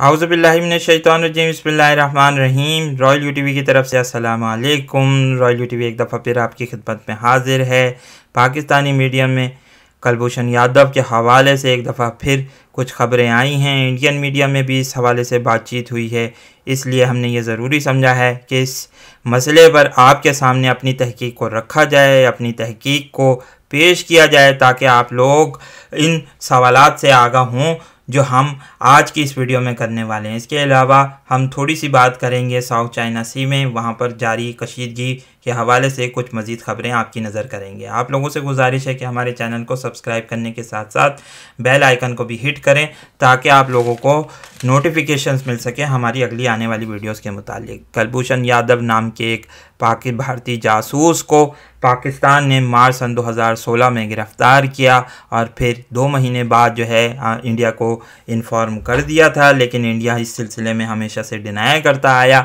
आउज़ुबिल्लाहि मिनश्शैतानिर्रजीम बिस्मिल्लाहिर्रहमानिर्रहीम। Royal UTV की तरफ से अस्सलाम वालेकुम। रॉयल यूटीवी एक दफ़ा फिर आपकी खिदमत में हाजिर है। पाकिस्तानी मीडिया में कुलभूषण यादव के हवाले से एक दफ़ा फिर कुछ ख़बरें आई हैं। इंडियन मीडिया में भी इस हवाले से बातचीत हुई है, इसलिए हमने ये ज़रूरी समझा है कि इस मसले पर आपके सामने अपनी तहकीक को रखा जाए, अपनी तहकीक को पेश किया जाए, ताकि आप लोग इन सवालात से आगाह हों जो हम आज की इस वीडियो में करने वाले हैं। इसके अलावा हम थोड़ी सी बात करेंगे साउथ चाइना सी में, वहाँ पर जारी कशीदगी के हवाले से कुछ मज़ीद ख़बरें आपकी नज़र करेंगे। आप लोगों से गुजारिश है कि हमारे चैनल को सब्सक्राइब करने के साथ साथ बेल आइकन को भी हिट करें, ताकि आप लोगों को नोटिफिकेशंस मिल सके हमारी अगली आने वाली वीडियोस के मुतालिक। कुलभूषण यादव नाम के एक भारतीय जासूस को पाकिस्तान ने मार्च सन 2016 में गिरफ़्तार किया और फिर 2 महीने बाद जो है इंडिया को इन्फॉर्म कर दिया था, लेकिन इंडिया इस सिलसिले में हमेशा से डिनाई करता आया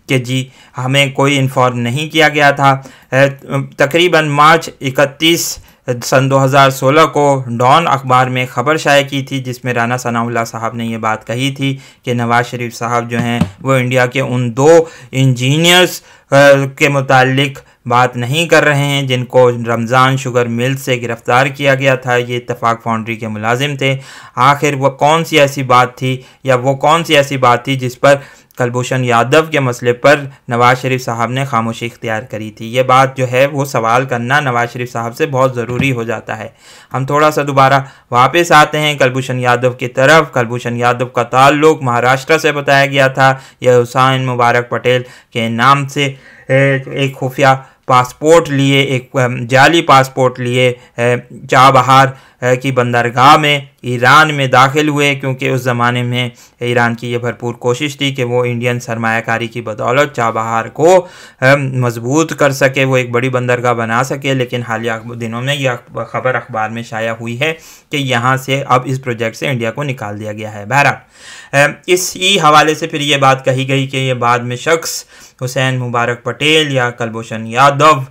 कि जी हमें कोई इन्फॉर्म नहीं किया गया था। तकरीबन मार्च 31 सन 2016 को डॉन अखबार में ख़बर शाये की थी, जिसमें राना सनाउल्लाह साहब ने ये बात कही थी कि नवाज़ शरीफ साहब जो हैं वो इंडिया के उन 2 इंजीनियर्स के मुतालिक बात नहीं कर रहे हैं जिनको रमज़ान शुगर मिल से गिरफ़्तार किया गया था। ये इत्तफाक फाउंड्री के मुलाजिम थे। आखिर वो कौन सी ऐसी बात थी या वो कौन सी ऐसी बात थी जिस पर कुलभूषण यादव के मसले पर नवाज़ शरीफ साहब ने खामोशी इख्तियार करी थी? ये बात जो है वो सवाल करना नवाज़ शरीफ साहब से बहुत ज़रूरी हो जाता है। हम थोड़ा सा दोबारा वापस आते हैं कुलभूषण यादव की तरफ। कुलभूषण यादव का ताल्लुक़ महाराष्ट्र से बताया गया था। यह हुसैन मुबारक पटेल के नाम से एक खुफिया पासपोर्ट लिए, एक जाली पासपोर्ट लिए चाबहार की बंदरगाह में ईरान में दाखिल हुए, क्योंकि उस ज़माने में ईरान की ये भरपूर कोशिश थी कि वो इंडियन सरमायाकारी की बदौलत चाबहार को मजबूत कर सके, वो एक बड़ी बंदरगाह बना सके। लेकिन हालिया दिनों में यह ख़बर अखबार में शाया हुई है कि यहाँ से अब इस प्रोजेक्ट से इंडिया को निकाल दिया गया है। बहरहाल इसी हवाले से फिर ये बात कही गई कि ये बाद में शख्स हुसैन मुबारक पटेल या कुलभूषण यादव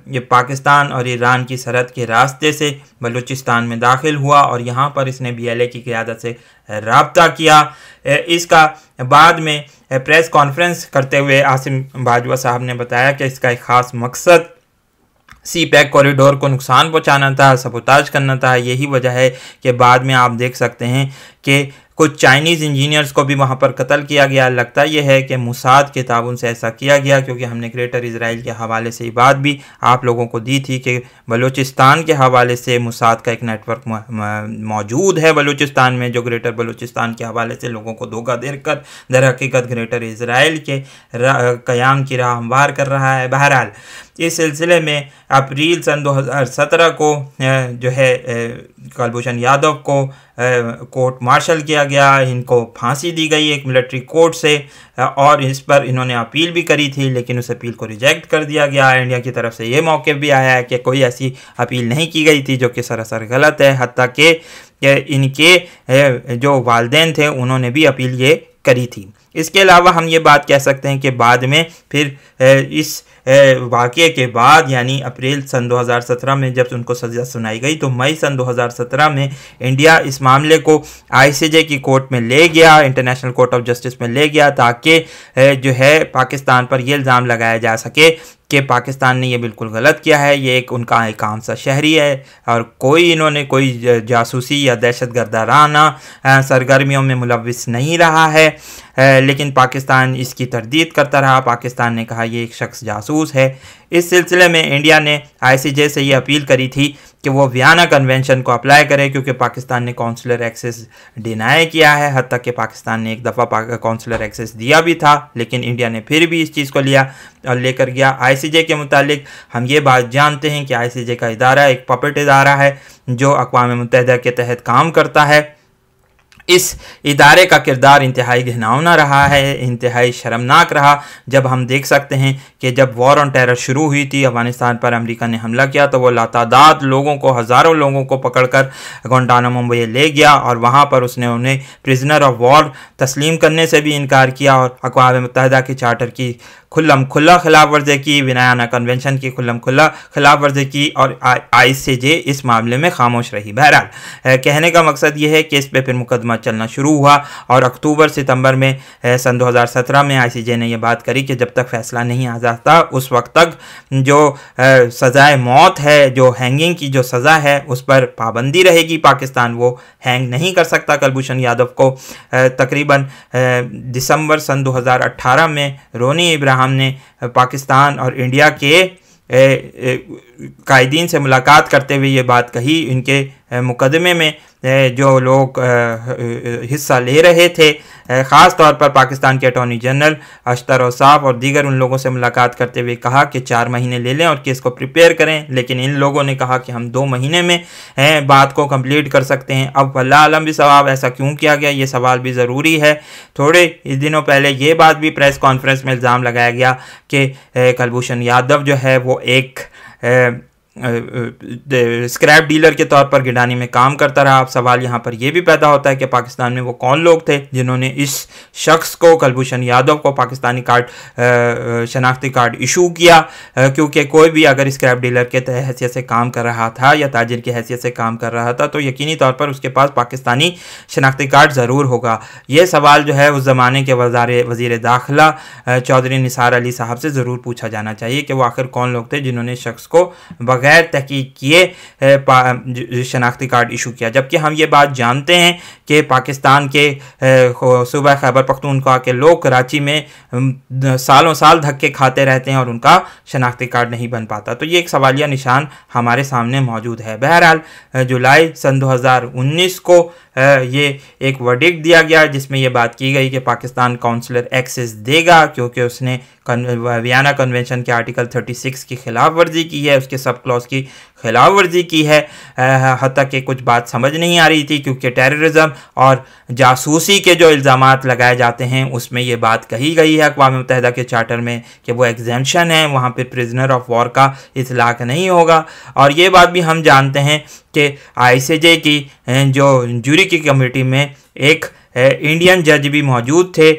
ये पाकिस्तान और ईरान की सरहद के रास्ते से बलूचिस्तान में दाखिल हुआ और यहाँ पर इसने BLA की क़यादत से रब्ता किया। इसका बाद में प्रेस कॉन्फ्रेंस करते हुए आसिम बाजवा साहब ने बताया कि इसका एक ख़ास मकसद CPEC कॉरिडोर को नुकसान पहुँचाना था, सबोताज करना था। यही वजह है कि बाद में आप देख सकते हैं कि कुछ चाइनीज़ इंजीनियर्स को भी वहाँ पर कत्ल किया गया। लगता यह है कि मुसाद के ताउन से ऐसा किया गया, क्योंकि हमने ग्रेटर इजराइल के हवाले से ये बात भी आप लोगों को दी थी कि बलूचिस्तान के हवाले से मुसाद का एक नेटवर्क मौजूद है बलूचिस्तान में, जो ग्रेटर बलूचिस्तान के हवाले से लोगों को धोखा देकर दर हकीकत ग्रेटर इजराइल के क़याम की राह हमवार कर रहा है। बहरहाल इस सिलसिले में अप्रैल सन 2017 को जो है कुलभूषण यादव को कोर्ट मार्शल किया गया। इनको फांसी दी गई एक मिलिट्री कोर्ट से, और इस पर इन्होंने अपील भी करी थी, लेकिन उस अपील को रिजेक्ट कर दिया गया। इंडिया की तरफ से ये मौक़िफ़ भी आया है कि कोई ऐसी अपील नहीं की गई थी, जो कि सरासर गलत है। हत्ता कि इनके जो वालिदैन थे उन्होंने भी अपील ये करी थी। इसके अलावा हम ये बात कह सकते हैं कि बाद में फिर इस वाक़े के बाद यानी अप्रैल सन 2017 में जब उनको सज़ा सुनाई गई, तो मई सन 2017 में इंडिया इस मामले को ICJ की कोर्ट में ले गया, इंटरनेशनल कोर्ट ऑफ जस्टिस में ले गया, ताकि जो है पाकिस्तान पर यह इल्ज़ाम लगाया जा सके कि पाकिस्तान ने ये बिल्कुल गलत किया है, ये एक उनका एक आम सा शहरी है और इन्होंने कोई जासूसी या दहशतगर्दाराना सरगर्मियों में मुलव्विस नहीं रहा है। लेकिन पाकिस्तान इसकी तरदीद करता रहा। पाकिस्तान ने कहा ये एक शख्स जासूस है। इस सिलसिले में इंडिया ने ICJ से ये अपील करी थी कि वो वियना कन्वेंशन को अप्लाई करे, क्योंकि पाकिस्तान ने कौंसलर एक्सेस डिनाई किया है। हद तक कि पाकिस्तान ने एक दफ़ा कौंसलर एक्सेस दिया भी था, लेकिन इंडिया ने फिर भी इस चीज़ को लिया और लेकर गया। ICJ के मुतालिक हम ये बात जानते हैं कि ICJ का इदारा एक पपेट इदारा है जो अक़वाम मुत्तहिदा के तहत काम करता है। इस इदारे का किरदार इंतहाई घिनौना रहा है, इंतहाई शर्मनाक रहा। जब हम देख सकते हैं कि जब वॉर ऑन टेरर शुरू हुई थी, अफ़गानिस्तान पर अमेरिका ने हमला किया, तो वो लातादाद लोगों को, हज़ारों लोगों को पकड़कर गुआंटानामो में ले गया और वहाँ पर उसने उन्हें प्रिजनर ऑफ वॉर तस्लीम करने से भी इनकार किया और अक़वाम मुत्तहिदा के चार्टर की खुल्लम खुल्ला खिलाफ वर्जी की, वियना कन्वेंशन की खुल्लम खुल्ला खिलाफ वर्जी की और ICJ इस मामले में खामोश रही। बहरहाल कहने का मकसद ये है कि इस पर फिर मुकदमा चलना शुरू हुआ और अक्टूबर सितंबर में सन 2017 में ICJ ने यह बात करी कि जब तक फैसला नहीं आ जाता उस वक्त तक जो सज़ाए मौत है, जो हैंगिंग की जो सज़ा है उस पर पाबंदी रहेगी। पाकिस्तान वो हैंग नहीं कर सकता कुलभूषण यादव को। तकरीबन दिसंबर सन 2018 में रोनी इब्राहिम ने पाकिस्तान और इंडिया के कायदीन से मुलाकात करते हुए ये बात कही। इनके मुकदमे में जो लोग हिस्सा ले रहे थे, ख़ास तौर पर पाकिस्तान के अटॉर्नी जनरल अशतर औसाफ और दीगर उन लोगों से मुलाकात करते हुए कहा कि 4 महीने ले लें और केस को प्रिपेयर करें, लेकिन इन लोगों ने कहा कि हम 2 महीने में बात को कंप्लीट कर सकते हैं। अब वल्लाह आलम भी सवाब ऐसा क्यों किया गया, ये सवाल भी ज़रूरी है। थोड़े दिनों पहले ये बात भी प्रेस कॉन्फ्रेंस में इल्ज़ाम लगाया गया कि कुलभूषण यादव जो है वो एक स्क्रैप डीलर के तौर पर गिडानी में काम करता रहा। अब सवाल यहाँ पर यह भी पैदा होता है कि पाकिस्तान में वो कौन लोग थे जिन्होंने इस शख्स को, कुलभूषण यादव को, पाकिस्तानी शनाख्ती कार्ड इशू किया, क्योंकि कोई भी अगर स्क्रैप डीलर के हैसियत से काम कर रहा था या ताजिर की हैसियत से काम कर रहा था तो यकीनी तौर पर उसके पास पाकिस्तानी शनाख्ती कार्ड ज़रूर होगा। ये सवाल जो है उस ज़माने के वज़ीर दाखिला चौधरी निसार अली साहब से ज़रूर पूछा जाना चाहिए कि वो आखिर कौन लोग थे जिन्होंने शख्स को बगैर तहकीक किए शनाख्ती कार्ड इशू किया। जबकि हम ये बात जानते हैं कि पाकिस्तान के सूबा खैबर पख्तूनख्वा के लोग कराची में सालों साल धक्के खाते रहते हैं और उनका शनाख्ती कार्ड नहीं बन पाता। तो ये एक सवालिया निशान हमारे सामने मौजूद है। बहरहाल जुलाई सन 2019 को ये एक वर्डिक्ट दिया गया जिसमें यह बात की गई कि पाकिस्तान काउंसलर एक्सेस देगा क्योंकि उसने वियना कन्वेंशन के आर्टिकल 36 की खिलाफ वर्जी की है, उसके सब क्लॉज की खिलाफ वर्जी की है। हत्ता कि कुछ बात समझ नहीं आ रही थी क्योंकि टेररिज्म और जासूसी के जो इल्ज़ामात लगाए जाते हैं उसमें ये बात कही गई है अक़वाम मुत्तहिदा के चार्टर में कि वो एग्जेम्पशन है, वहाँ पे प्रिजनर ऑफ वॉर का इतलाक़ नहीं होगा। और ये बात भी हम जानते हैं कि ICJ की जो जूरी की कमेटी में एक इंडियन जज भी मौजूद थे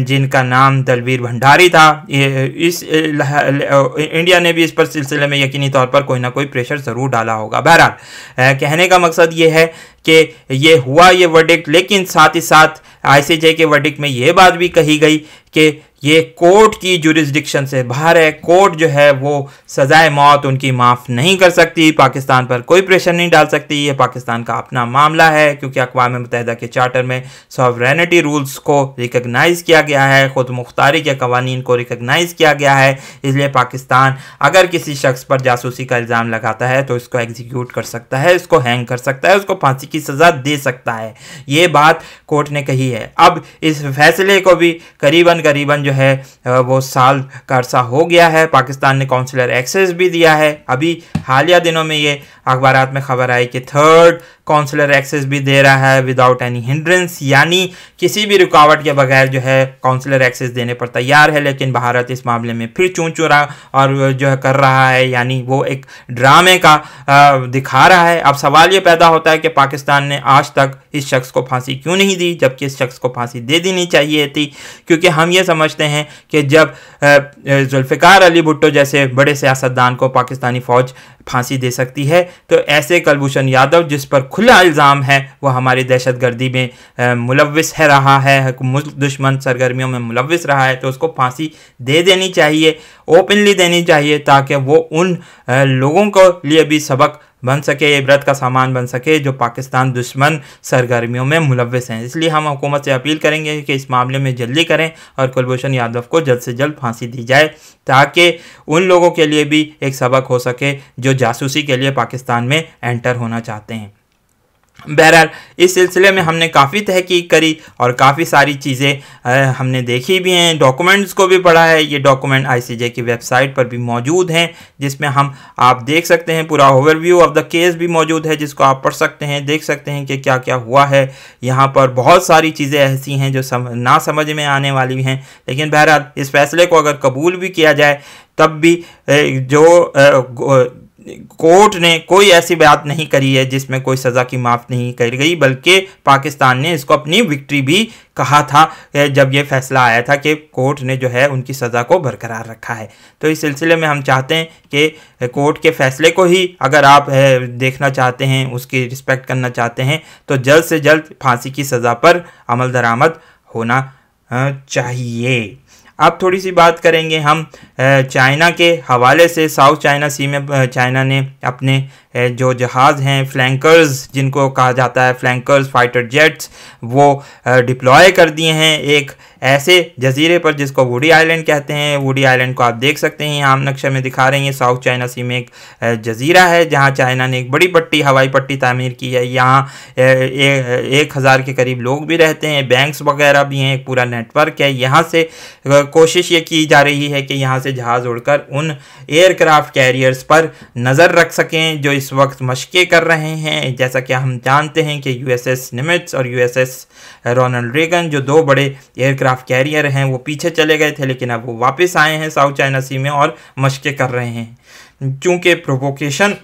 जिनका नाम दलवीर भंडारी था। इस इंडिया ने भी इस पर सिलसिले में यकीनी तौर पर कोई ना कोई प्रेशर ज़रूर डाला होगा। बहरहाल कहने का मकसद ये है कि ये हुआ ये वर्डिक्ट, लेकिन साथ ही साथ ICJ के वर्डिक्ट में ये बात भी कही गई कि ये कोर्ट की जुरिस्डिक्शन से बाहर है। कोर्ट जो है वो सज़ाए मौत उनकी माफ़ नहीं कर सकती, पाकिस्तान पर कोई प्रेशर नहीं डाल सकती। ये पाकिस्तान का अपना मामला है क्योंकि अक़वाम मुत्तहिदा के चार्टर में सॉवरेनिटी रूल्स को रिकगनाइज़ किया गया है, ख़ुद मुख्तारी के कवानीन को रिकगनाइज़ किया गया है। इसलिए पाकिस्तान अगर किसी शख्स पर जासूसी का इल्ज़ाम लगाता है तो इसको एग्जीक्यूट कर सकता है, इसको हैंग कर सकता है, उसको फांसी की सज़ा दे सकता है। ये बात कोर्ट ने कही है। अब इस फैसले को भी करीबन जो है वो साल का अरसा हो गया है। पाकिस्तान ने काउंसलर एक्सेस भी दिया है। अभी हालिया दिनों में ये अखबारात में खबर आई कि 3rd काउंसलर एक्सेस भी दे रहा है विदाउट एनी हिंड्रेंस, यानी किसी भी रुकावट के बगैर जो है काउंसलर एक्सेस देने पर तैयार है। लेकिन भारत इस मामले में फिर चूँ-चूरा और जो है कर रहा है, यानी वो एक ड्रामे का दिखा रहा है। अब सवाल ये पैदा होता है कि पाकिस्तान ने आज तक इस शख्स को फांसी क्यों नहीं दी, जबकि इस शख्स को फांसी दे देनी चाहिए थी। क्योंकि हम ये समझते हैं कि जब जुल्फ़िकार अली भुट्टो जैसे बड़े सियासतदान को पाकिस्तानी फ़ौज फांसी दे सकती है तो ऐसे कुलभूषण यादव जिस पर खुला इल्ज़ाम है वो हमारी दहशतगर्दी में मुलव्विस है रहा है, मुल्क दुश्मन सरगर्मियों में मुलव्विस रहा है, तो उसको फांसी दे देनी चाहिए, ओपनली देनी चाहिए, ताकि वो उन लोगों को लिए भी सबक बन सके, इबरत का सामान बन सके जो पाकिस्तान दुश्मन सरगर्मियों में मुलव्विस हैं। इसलिए हम हुकूमत से अपील करेंगे कि इस मामले में जल्दी करें और कुलभूषण यादव को जल्द से जल्द फांसी दी जाए ताकि उन लोगों के लिए भी एक सबक हो सके जो जासूसी के लिए पाकिस्तान में एंटर होना चाहते हैं। बहरहाल इस सिलसिले में हमने काफ़ी तहकीक करी और काफ़ी सारी चीज़ें हमने देखी भी हैं, डॉक्यूमेंट्स को भी पढ़ा है। ये डॉक्यूमेंट ICJ की वेबसाइट पर भी मौजूद हैं जिसमें आप देख सकते हैं, पूरा ओवरव्यू ऑफ द केस भी मौजूद है जिसको आप पढ़ सकते हैं, देख सकते हैं कि क्या क्या हुआ है। यहाँ पर बहुत सारी चीज़ें ऐसी हैं जो ना समझ में आने वाली हैं, लेकिन बहरहाल इस फैसले को अगर कबूल भी किया जाए तब भी जो कोर्ट ने कोई ऐसी बात नहीं करी है जिसमें कोई सज़ा की माफ़ नहीं करी गई, बल्कि पाकिस्तान ने इसको अपनी विक्ट्री भी कहा था जब ये फैसला आया था कि कोर्ट ने जो है उनकी सज़ा को बरकरार रखा है। तो इस सिलसिले में हम चाहते हैं कि कोर्ट के फैसले को ही अगर आप देखना चाहते हैं, उसकी रिस्पेक्ट करना चाहते हैं, तो जल्द से जल्द फांसी की सज़ा पर अमल दरामद होना चाहिए। अब थोड़ी सी बात करेंगे हम चाइना के हवाले से। साउथ चाइना सी में चाइना ने अपने जो जहाज़ हैं फ्लैंकर्स, जिनको कहा जाता है फ्लैंकर्स फाइटर जेट्स, वो डिप्लॉय कर दिए हैं एक ऐसे जजीरे पर जिसको वुडी आइलैंड कहते हैं। वुडी आइलैंड को आप देख सकते हैं, यहाँ हम नक्शे में दिखा रहे हैं। साउथ चाइना सी में एक जजीरा है जहाँ चाइना ने एक बड़ी पट्टी, हवाई पट्टी तामीर की है। यहाँ 1000 के करीब लोग भी रहते हैं, बैंक्स वगैरह भी हैं, एक पूरा नेटवर्क है। यहाँ से कोशिश ये की जा रही है कि यहाँ से जहाज़ उड़कर उन एयरक्राफ्ट कैरियर्स पर नज़र रख सकें जो इस वक्त मशक़ें कर रहे हैं। जैसा कि हम जानते हैं कि USS निमित्ज और USS रोनाल्ड रेगन, जो 2 बड़े एयरक्राफ्ट कैरियर हैं, वो पीछे चले गए थे, लेकिन अब वो वापस आए हैं साउथ चाइना सी में और मशक़ें कर रहे हैं। चूँकि प्रोवोकेशन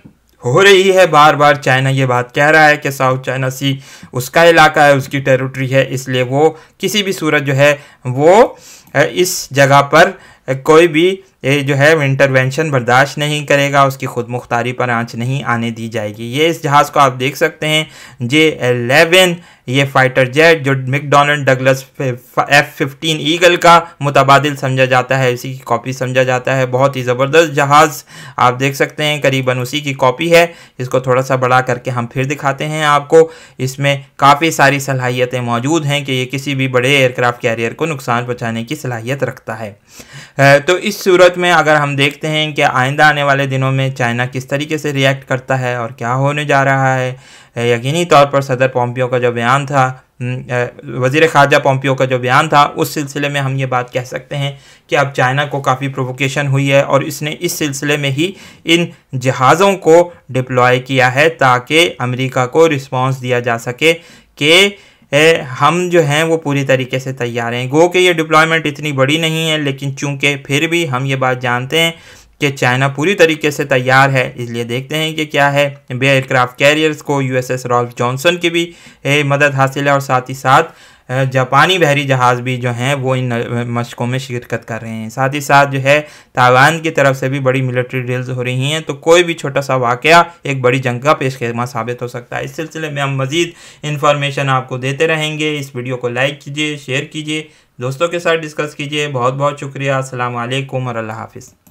हो रही है, बार बार चाइना ये बात कह रहा है कि साउथ चाइना सी उसका इलाका है, उसकी टेरिटरी है, इसलिए वो किसी भी सूरत जो है वो इस जगह पर कोई भी जो है इंटरवेंशन बर्दाश्त नहीं करेगा, उसकी खुद मुख्तारी पर आंच नहीं आने दी जाएगी। ये इस जहाज़ को आप देख सकते हैं, J-11, ये फाइटर जेट जो मैकडॉनल्ड डगलस F-15 ईगल का मुतबादिल समझा जाता है, इसी की कॉपी समझा जाता है। बहुत ही ज़बरदस्त जहाज़ आप देख सकते हैं, करीबन उसी की कॉपी है। इसको थोड़ा सा बड़ा करके हम फिर दिखाते हैं आपको। इसमें काफ़ी सारी सलाहियतें मौजूद हैं कि ये किसी भी बड़े एयरक्राफ्ट कैरियर को नुकसान पहुँचाने की सलाहियत रखता है। तो इस सूरत में अगर हम देखते हैं कि आइंदा आने वाले दिनों में चाइना किस तरीके से रिएक्ट करता है और क्या होने जा रहा है, यकीनी तौर पर सदर पोम्पियो का जो बयान था, वज़ीर ख़ारजा पोम्पियो का जो बयान था, उस सिलसिले में हम ये बात कह सकते हैं कि अब चाइना को काफ़ी प्रोवोकेशन हुई है और इसने इस सिलसिले में ही इन जहाज़ों को डिप्लॉय किया है ताकि अमेरिका को रिस्पॉन्स दिया जा सके कि हम जो हैं वो पूरी तरीके से तैयार हैं। गो कि ये डिप्लॉयमेंट इतनी बड़ी नहीं है, लेकिन चूंकि फिर भी हम ये बात जानते हैं कि चाइना पूरी तरीके से तैयार है, इसलिए देखते हैं कि क्या है। बे एयरक्राफ्ट कैरियर्स को USS रॉल्फ जॉनसन की भी मदद हासिल है और साथ ही साथ जापानी बहरी जहाज़ भी जो हैं वो इन मशकों में शिरकत कर रहे हैं। साथ ही साथ जो है ताइवान की तरफ से भी बड़ी मिलिट्री ड्रिल्स हो रही हैं, तो कोई भी छोटा सा वाक़या एक बड़ी जंग का पेशखेदमा साबित हो सकता है। इस सिलसिले में हम मज़ीद इन्फॉर्मेशन आपको देते रहेंगे। इस वीडियो को लाइक कीजिए, शेयर कीजिए, दोस्तों के साथ डिस्कस कीजिए। बहुत बहुत शुक्रिया। अस्सलाम वालेकुम और अल्लाह हाफ़िज़।